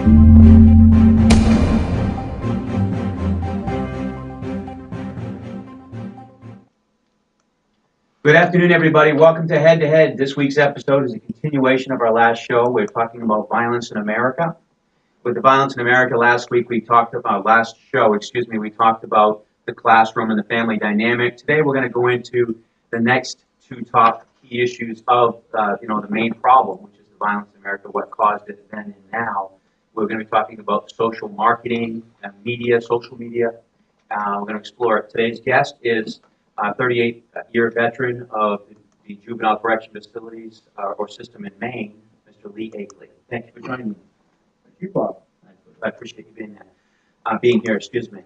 Good afternoon, everybody. Welcome to Head to Head. This week's episode is a continuation of our last show. We're talking about violence in America. With the violence in America, last show, we talked about the classroom and the family dynamic. Today, we're going to go into the next two top key issues of, the main problem, which is the violence in America, what caused it then and now. We're going to be talking about social marketing and social media. We're going to explore it. Today's guest is a 38-year veteran of the juvenile correction facilities or system in Maine, Mr. Lee Akeley. Thank you for joining me. Thank you, Bob. I appreciate you being here. Excuse me.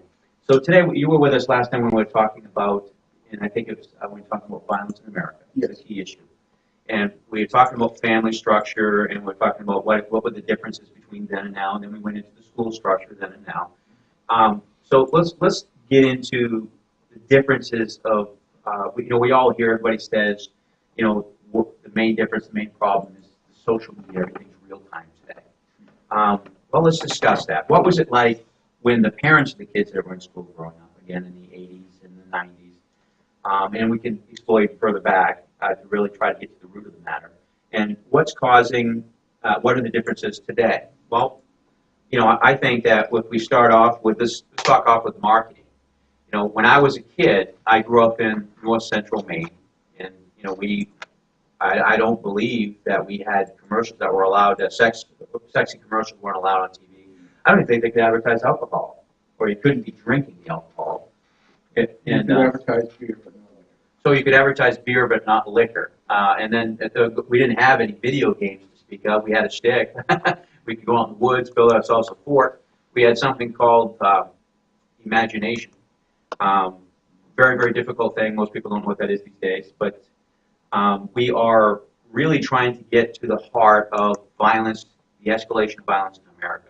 So today you were with us last time when we were talking about, and I think it was when we were talking about violence in America. Yes. It's a key issue. And we were talking about family structure, and we were talking about what were the differences between then and now, and then we went into the school structure then and now. So let's get into the differences of, we all hear, everybody says, the main difference, the main problem is the social media, everything's real time today. Well, let's discuss that. What was it like when the parents of the kids that were in school growing up, again in the 80s and the 90s, and we can explore it further back to really try to get to the root of the matter. And what's causing, what are the differences today? Well, I think that if we start off with this, let's talk off with marketing. When I was a kid, I grew up in north central Maine, and I don't believe that we had commercials that were allowed. Sexy commercials weren't allowed on TV. I don't even think they could advertise alcohol, or you couldn't be drinking the alcohol. You could advertise beer, but not liquor. So you could advertise beer, but not liquor. And then we didn't have any video games to speak of. We had a stick. We could go out in the woods, build ourselves a fort. We had something called imagination. Very, very difficult thing. Most people don't know what that is these days. But we are really trying to get to the heart of violence, the escalation of violence in America.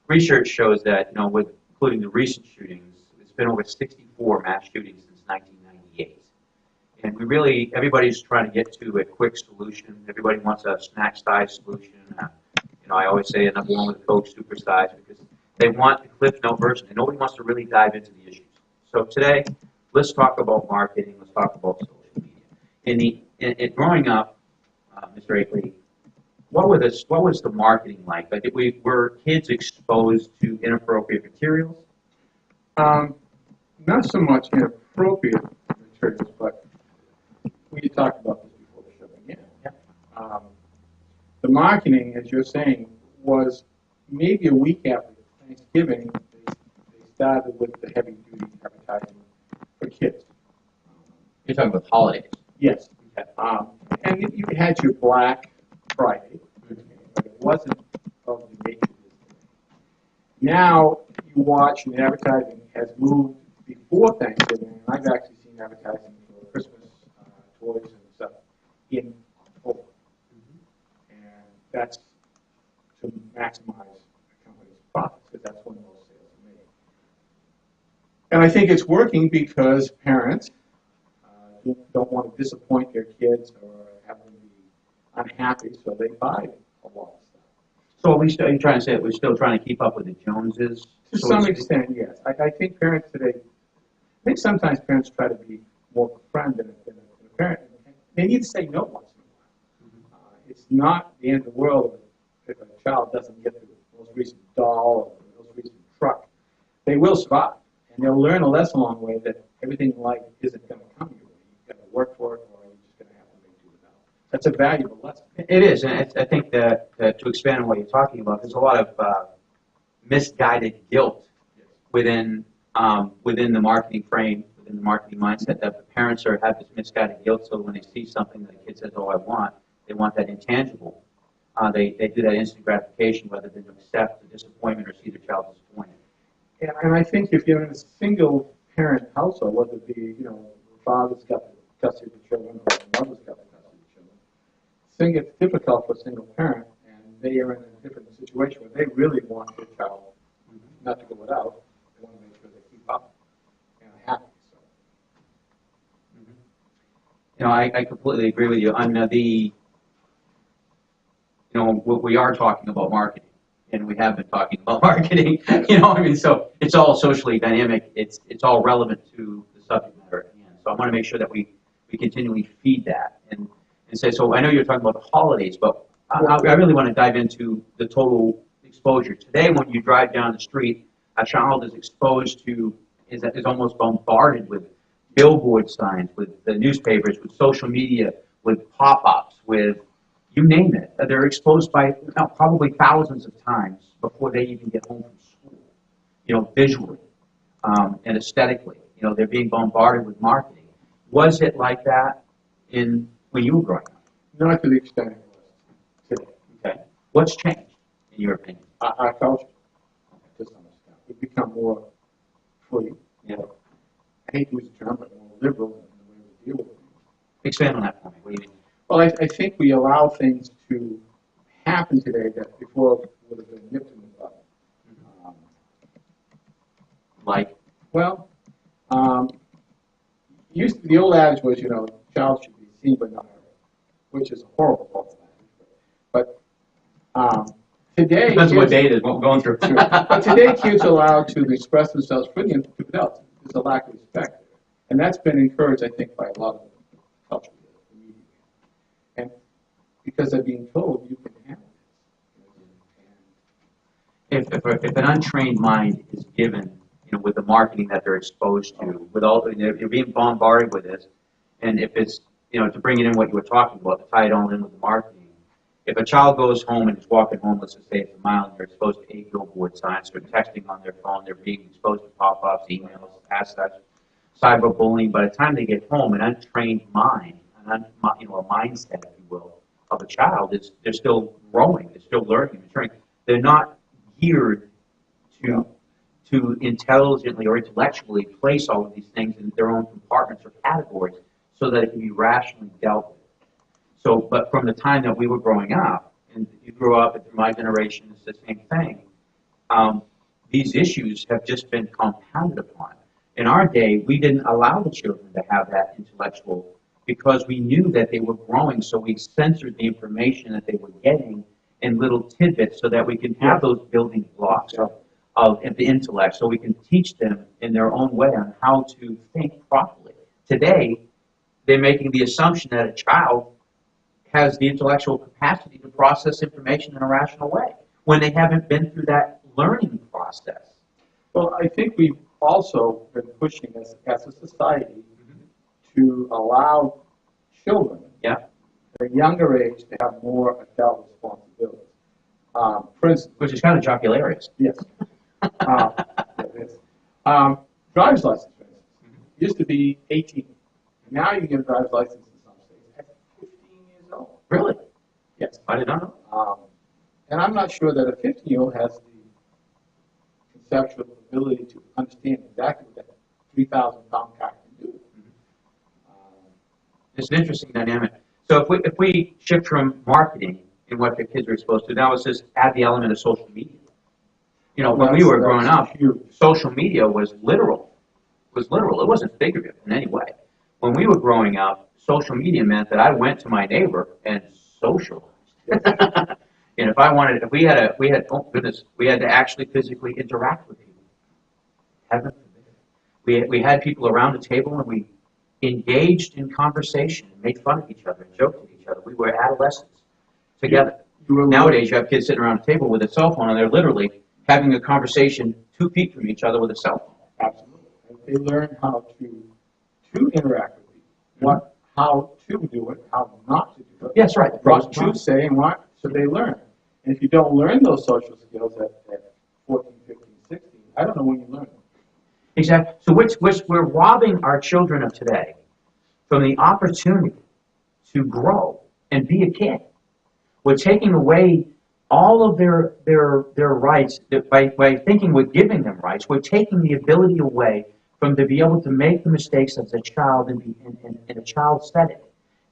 Research shows that, including the recent shootings, it's been over 64 mass shootings since 1998. And everybody's trying to get to a quick solution. Everybody wants a snack-size solution. I always say a number one with a Coke super size because they want the Cliff Note version, and nobody wants to really dive into the issues. So today, let's talk about marketing. Let's talk about social media. In growing up, Mr. Akeley, what was the marketing like? Like, were kids exposed to inappropriate materials? Not so much inappropriate materials, but we talked about this before the show began. Yeah. The marketing, as you're saying, was maybe a week after Thanksgiving. They started with the heavy-duty advertising for kids. You're talking about holidays. Yes. And you had your Black Friday, but it wasn't of the nature it is today. Now you watch, and advertising has moved before Thanksgiving, and I've actually seen advertising for Christmas toys and stuff in October. And that's to maximize the company's profits, because that's when those sales are made. And I think it's working because parents don't want to disappoint their kids or have them be unhappy, so they buy a lot of stuff. So are you trying to say that we're still trying to keep up with the Joneses? To some extent, yes. I think parents today, I think sometimes parents try to be more a friend than a parent. They need to say no once in a while. It's not the end of the world if a child doesn't get the most recent doll or the most recent truck. They will survive, and they'll learn a lesson along the way that everything in life isn't going to come your way. You've got to work for it, or you're just going to have to make do without it. That's a valuable lesson. It is, and I think that to expand on what you're talking about, there's a lot of misguided guilt within the marketing frame, within the marketing mindset, that the parents have this misguided guilt. So when they see something that a kid says, "Oh, I want," they want that intangible. They do that instant gratification rather than to accept the disappointment or see their child disappointed. And I think if you're in a single-parent household, whether it be, the father's got the custody of the children or the mother's got the custody of the children, I think it's difficult for a single parent, and they are in a different situation where they really want their child not to go without. They want to make sure they keep up and are happy. So. I completely agree with you on we are talking about marketing. and we have been talking about marketing. I mean, so it's all socially dynamic. It's all relevant to the subject matter at hand. So I want to make sure that we continually feed that and say. So I know you're talking about the holidays, but I really want to dive into the total exposure. Today, when you drive down the street, a child is exposed to is almost bombarded with billboard signs, with the newspapers, with social media, with pop-ups, with you name it. They're exposed by probably thousands of times before they even get home from school. Visually and aesthetically. They're being bombarded with marketing. Was it like that when you were growing up? Not to the extent it was today. Okay. What's changed, in your opinion? Our culture, to some extent, we've become more free. Yeah. I hate to use the term, but more liberal in the way we deal with things. Expand on that for me. What do you mean? Well, I think we allow things to happen today that before would have been nipped in the bud. Like? Well, the old adage was, child should be seen but not heard, which is a horrible false adage. But today, Depends on what day it is, what we're going through. but today, kids are allowed to express themselves freely and to adults. There's a lack of respect there, and that's been encouraged, I think, by a lot of culture, the media, and because they're being told you can handle this. If an untrained mind is given, with the marketing that they're exposed to, with all you're being bombarded with this, and if it's, to bring it in what you were talking about, to tie it all in with the marketing. If a child goes home and is walking home, let's just say it's a mile, and they're exposed to 8 billboard signs, they're texting on their phone, they're being exposed to pop-ups, emails, as such, cyberbullying. By the time they get home, an untrained mind, a mindset, if you will, of a child they're still growing, they're still learning, maturing. They're not geared to intelligently or intellectually place all of these things in their own compartments or categories so that it can be rationally dealt with. So, but from the time that we were growing up, and you grew up, and through my generation, it's the same thing, these issues have just been compounded upon. In our day, we didn't allow the children to have that intellectual because we knew that they were growing, so we censored the information that they were getting in little tidbits so that we can have those building blocks of the intellect, so we can teach them in their own way on how to think properly. Today, they're making the assumption that a child has the intellectual capacity to process information in a rational way when they haven't been through that learning process. Well, I think we've also been pushing as a society to allow children at a younger age to have more adult responsibilities. For instance, Which is kind of jocularious. yes. Driver's license, for instance, used to be 18. Now you get a driver's license in some states at 15 years old. Really? Yes. I did not know. And I'm not sure that a 15-year-old has the conceptual ability to understand exactly what that 3,000-pound car can do. It's an interesting dynamic. So if we shift from marketing and what the kids are exposed to, now it's just add the element of social media. When we were growing up, social media was literal. It wasn't figurative in any way. When we were growing up, social media meant that I went to my neighbor and socialized. And we had to actually physically interact with people. Heaven forbid. We had people around the table and we engaged in conversation and made fun of each other and joked with each other. We were adolescents together. Nowadays, you have kids sitting around a table with a cell phone and they're literally having a conversation 2 feet from each other with a cell phone. Absolutely. And they learn how to interact with people, how to do it, how not to do it. Yes, right. What to say and what, so they learn. And if you don't learn those social skills at 14, 15, 16, I don't know when you learn them. Exactly. So we're robbing our children of today from the opportunity to grow and be a kid. We're taking away all of their rights by thinking we're giving them rights. We're taking the ability away from to be able to make the mistakes as a child and in a child setting,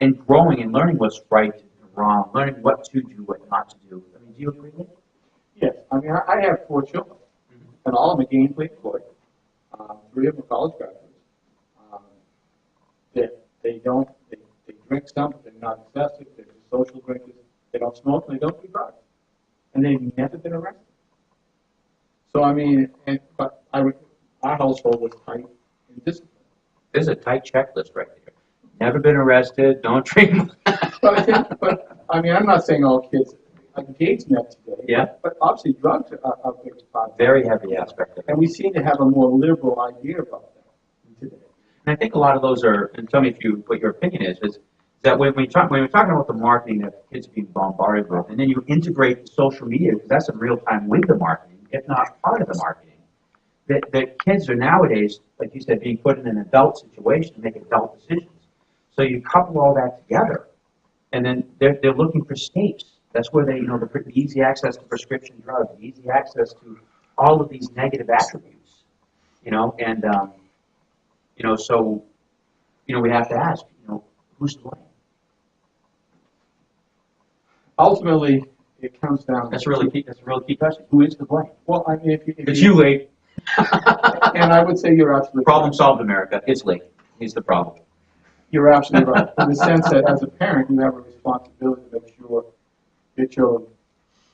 and growing and learning what's right and wrong, learning what to do, what not to do. I mean, do you agree with it? Yes. I mean, I have 4 children, and all of them are gainfully employed. 3 of them are college graduates. They drink some, but they're not excessive. They're social drinkers. They don't smoke, and they don't do drugs. And they've never been arrested. So I mean, our household was tight and disciplined. There's a tight checklist right there. Never been arrested, don't drink. I mean, I'm not saying all kids engage in that today. Yeah. But obviously drugs are a big part of it. Very heavy aspect of it. And we seem to have a more liberal idea about that today. And I think a lot of those are, and tell me if you, what your opinion is that when we're talking about the marketing that kids are being bombarded with, and then you integrate the social media, because that's in real time with the marketing, if not part of the marketing, that kids are nowadays, like you said, being put in an adult situation to make adult decisions. So you couple all that together, and then they're looking for escapes. That's where they, the easy access to prescription drugs, the easy access to all of these negative attributes, and, so, we have to ask, who's to blame? Ultimately, it comes down. That's a really key question. Who is to blame? Well, I mean, if It's you, Lee. And I would say you're absolutely Problem right. solved, America. It's Lee. He's the problem. You're absolutely right. In the sense that as a parent, you have a responsibility to make sure your children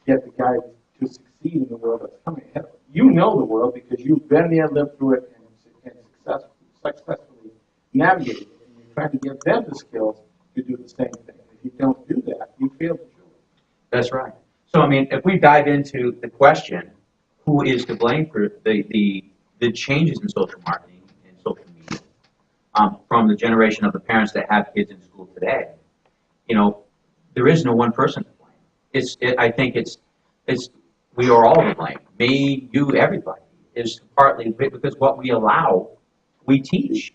get the guidance to succeed in the world that's coming ahead. You know the world because you've been there, lived through it, and successfully navigated it. And you're trying to give them the skills to do the same thing. If you don't do that, you fail the children. That's right. So, I mean, if we dive into the question, who is to blame for the changes in social marketing and social media from the generation of the parents that have kids in school today, there is no one person to blame. I think we are all to blame. Me, you, everybody is partly because what we allow, we teach.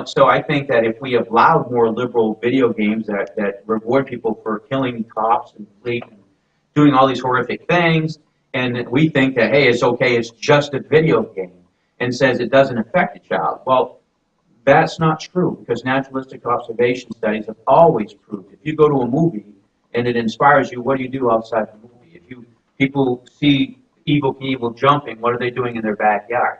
So I think that if we allowed more liberal video games that reward people for killing cops and police and doing all these horrific things, and we think that, hey, it's okay, it's just a video game, and says it doesn't affect the child. Well, that's not true, because naturalistic observation studies have always proved if you go to a movie and it inspires you, what do you do outside the movie? If people see Evel Knievel jumping, what are they doing in their backyard?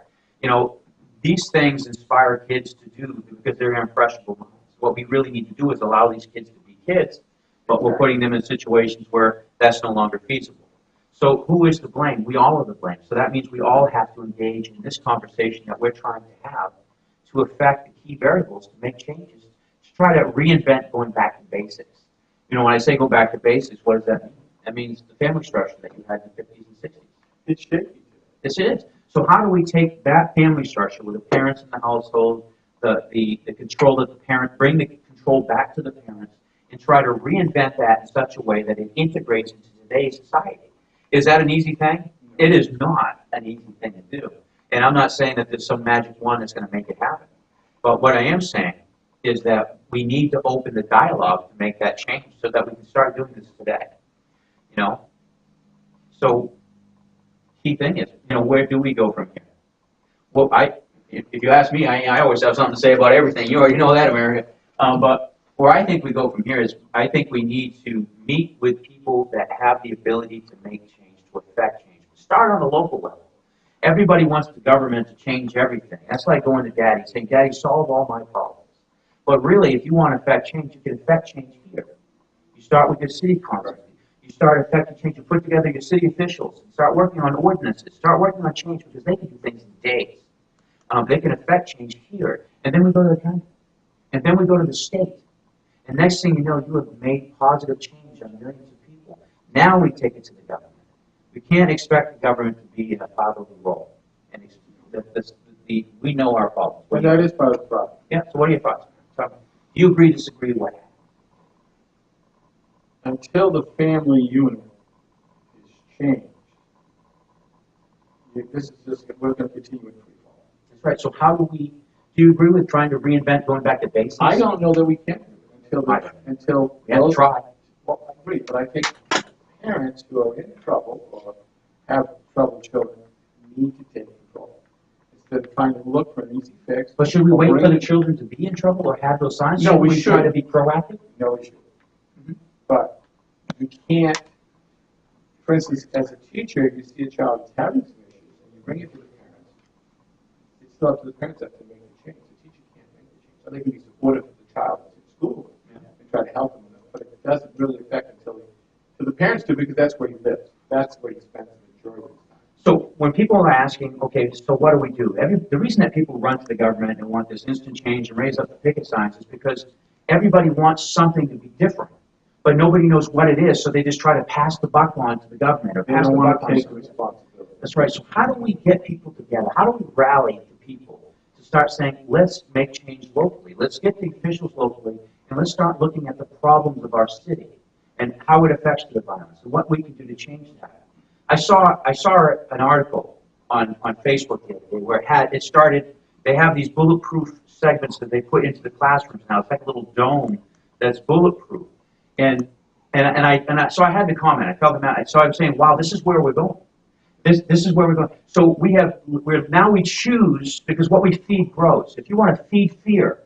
These things inspire kids to do because they're impressionable minds. What we really need to do is allow these kids to be kids, but we're putting them in situations where that's no longer feasible. So who is to blame? We all are to blame. So that means we all have to engage in this conversation that we're trying to have to affect the key variables to make changes, to try to reinvent going back to basics. When I say go back to basics, what does that mean? That means the family structure that you had in the 50s and 60s. It's shaky. Yes, it is. So how do we take that family structure with the parents in the household, the control that the parents, bring the control back to the parents, and try to reinvent that in such a way that it integrates into today's society? Is that an easy thing? It is not an easy thing to do. And I'm not saying that there's some magic wand that's going to make it happen. But what I am saying is that we need to open the dialogue to make that change so that we can start doing this today. So key thing is, where do we go from here? Well, if you ask me, I always have something to say about everything. You already know that, America. But where I think we go from here is, I think we need to meet with people that have the ability to make change, to affect change. Start on the local level. Everybody wants the government to change everything. That's like going to Daddy, saying, Daddy, solve all my problems. But really, if you want to affect change, you can affect change here. You start with your city council. You start affecting change. You put together your city officials. Start working on ordinances. Start working on change because they can do things in days. They can affect change here. And then we go to the county. And then we go to the state. And next thing you know, you have made positive change on millions of people. Now we take it to the government. We can't expect the government to be in a fatherly role. And we know our problems. But that is part of the problem. Yeah, so what are your thoughts? Do you agree, disagree, what? Until the family unit is changed, we're going to continue in free fall. That's right. So how do you agree with trying to reinvent, going back to basics? I don't know that we can do it until we have to try. Well, I agree, but I think parents who are in trouble or have troubled children need to take control. Instead of trying to look for an easy fix. But should we wait for the children to be in trouble or have those signs? No, we should. Try to be proactive? No, we should. But you can't, for instance, as a teacher, if you see a child is having some issues and you bring it to the parents, it's still up to the parents that to make the change. The teacher can't make the change. So they can be supportive of the child in school and try to help them with it, but it doesn't really affect until the parents do because that's where he lives. That's where he spends the majority of his time. So when people are asking, okay, so what do we do? The reason that people run to the government and want this instant change and raise up the picket signs is because everybody wants something to be different, but nobody knows what it is, so they just try to pass the buck on to the government or They pass don't the want buck to on. take responsibility. That's right. So how do we get people together? How do we rally the people to start saying, let's make change locally? Let's get the officials locally, and let's start looking at the problems of our city and how it affects the environment and what we can do to change that. I saw an article on Facebook the other day where it started, they have these bulletproof segments that they put into the classrooms now. It's like a little dome that's bulletproof. And so I had to comment. I felt them out. So I was saying, wow, this is where we're going. This is where we're going. So we choose, because what we feed grows. If you want to feed fear,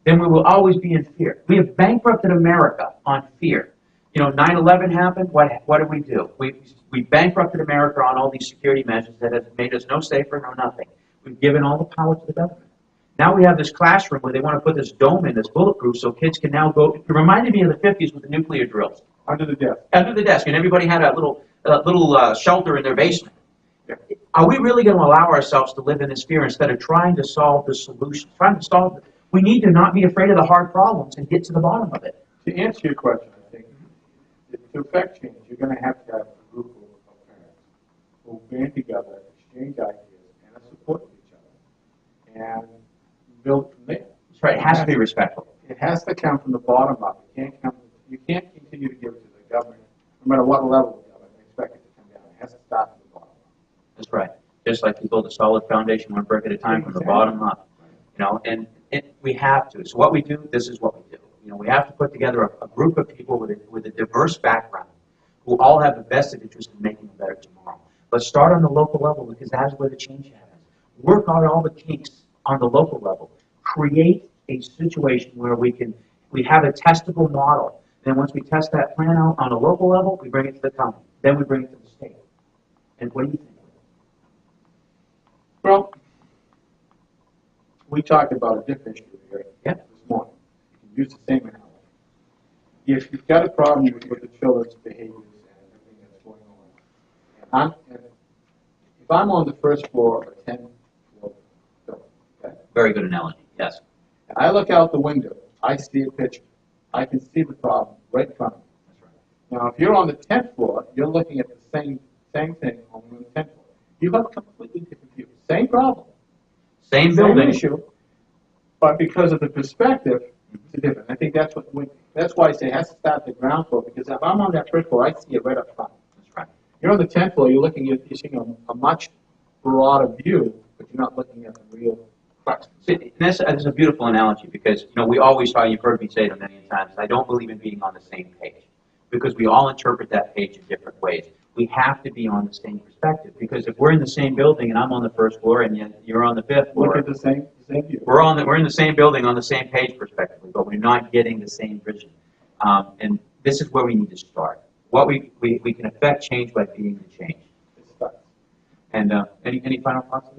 then we will always be in fear. We have bankrupted America on fear. 9/11 happened. What did we do? We bankrupted America on all these security measures that have made us no safer, no nothing. We've given all the power to the government. Now we have this classroom where they want to put this dome in that's bulletproof so kids can now go. It reminded me of the 50s with the nuclear drills. Under the desk. Under the desk, and everybody had a little shelter in their basement. Are we really going to allow ourselves to live in this fear instead of trying to solve the solution? We need to not be afraid of the hard problems and get to the bottom of it. To answer your question, I think, to affect change, you're going to have a group of parents who band together, exchange ideas, and support each other, and build from there. That's right. It has to be respectful. It has to come from the bottom up. You can't continue to give it to the government, no matter what level of government, and expect it to come down. It has to start from the bottom up. That's right. Just like you build a solid foundation one brick at a time from the bottom up. And we have to. So what we do, this is what we do. We have to put together a group of people with a diverse background who all have a vested interest in making a better tomorrow. But start on the local level because that's where the change happens. Work on all the kinks on the local level. Create a situation where we have a testable model. Then once we test that plan out on a local level, we bring it to the county. Then we bring it to the state. And what do you think? Well, we talked about a different issue here Yeah. this morning. You can use the same analogy. If you've got a problem with the children's behaviors and everything that's going on, if I'm on the first floor of a 10-floor building, okay, Very good analogy. Yes. and I look out the window, I see a picture. I can see the problem right in front of me. That's right. Now, if you're on the 10th floor, you're looking at the same thing on the 10th floor. You have a completely different view. Same problem. Same Same building. issue, but because of the perspective, it's different. I think that's why I say it has to start at the ground floor, because if I'm on that first floor, I see it right up front. That's right. You're on the 10th floor, you're seeing a much broader view, but you're not looking at the real crux. See, that's a beautiful analogy because we always you've heard me say it a million times. I don't believe in being on the same page because we all interpret that page in different ways. We have to be on the same perspective because if we're in the same building and I'm on the first floor and you're on the 5th floor, Look at the same view. we're in the same building on the same page perspectively, but we're not getting the same vision. And this is where we need to start. What we can affect change by being the change. It starts. And any final thoughts?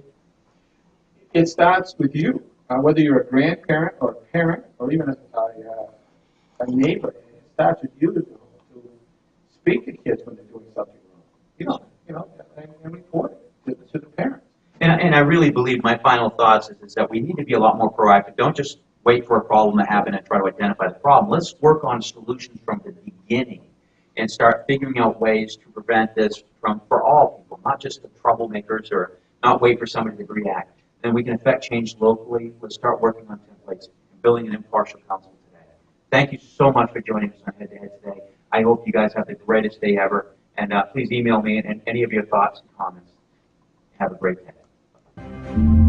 It starts with you, whether you're a grandparent or a parent or even a neighbor. It starts with you to speak to kids when they're doing something wrong. And report it to the parents. And I really believe my final thoughts is that we need to be a lot more proactive. Don't just wait for a problem to happen and try to identify the problem. Let's work on solutions from the beginning and start figuring out ways to prevent this for all people, not just the troublemakers or not wait for somebody to react. Then we can affect change locally. Let's start working on templates and building an impartial council today. Thank you so much for joining us on Head to Head today. I hope you guys have the greatest day ever. And please email me and any of your thoughts and comments. Have a great day.